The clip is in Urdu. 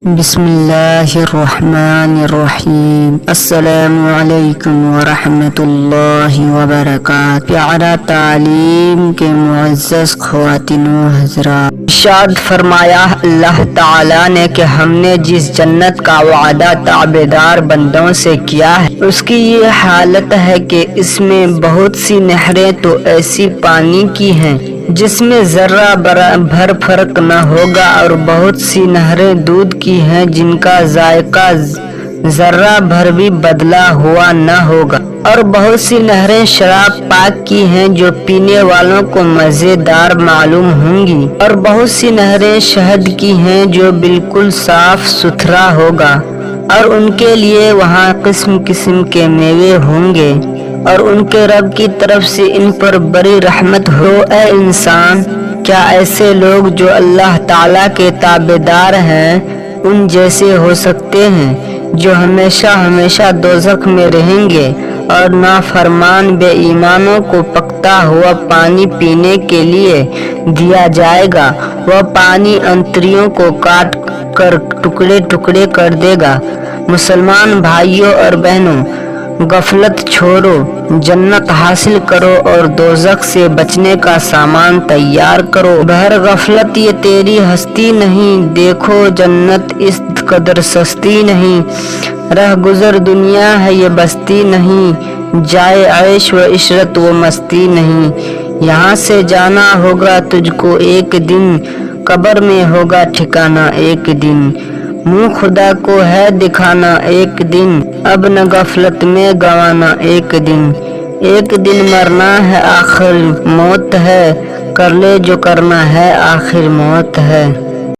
بسم اللہ الرحمن الرحیم۔ السلام علیکم ورحمۃ اللہ وبرکاتہ۔ پیارا تعلیم کے معزز خواتین و حضرات، ارشاد فرمایا اللہ تعالیٰ نے کہ ہم نے جس جنت کا وعدہ تابعدار بندوں سے کیا ہے اس کی یہ حالت ہے کہ اس میں بہت سی نہریں تو ایسی پانی کی ہیں جس میں ذرہ بھر فرق نہ ہوگا، اور بہت سی نہریں دودھ کی ہیں جن کا ذائقہ ذرہ بھر بھی بدلا ہوا نہ ہوگا، اور بہت سی نہریں شراب پاک کی ہیں جو پینے والوں کو مزیدار معلوم ہوں گی، اور بہت سی نہریں شہد کی ہیں جو بالکل صاف ستھرا ہوگا، اور ان کے لیے وہاں قسم قسم کے میوے ہوں گے، اور ان کے رب کی طرف سے ان پر بڑی رحمت ہو۔ اے انسان، کیا ایسے لوگ جو اللہ تعالیٰ کے تابعدار ہیں ان جیسے ہو سکتے ہیں جو ہمیشہ ہمیشہ دوزخ میں رہیں گے، اور نافرمان بے ایمانوں کو پکتا ہوا پانی پینے کے لیے دیا جائے گا، وہ پانی انتڑیوں کو کاٹ کر ٹکڑے ٹکڑے کر دے گا۔ مسلمان بھائیوں اور بہنوں، غفلت چھوڑو، جنت حاصل کرو اور دوزخ سے بچنے کا سامان تیار کرو۔ بہر غفلت یہ تیری ہستی نہیں، دیکھو جنت اس قدر سستی نہیں، رہ گزر دنیا ہے یہ بستی نہیں، جائے عیش و عشرت و مستی نہیں، یہاں سے جانا ہوگا تجھ کو ایک دن، قبر میں ہوگا ٹھکانہ ایک دن، منہ خدا کو ہے دکھانا ایک دن، اب نہ غفلت میں گوانا ایک دن مرنا ہے آخر موت ہے، کر لے جو کرنا ہے آخر موت ہے۔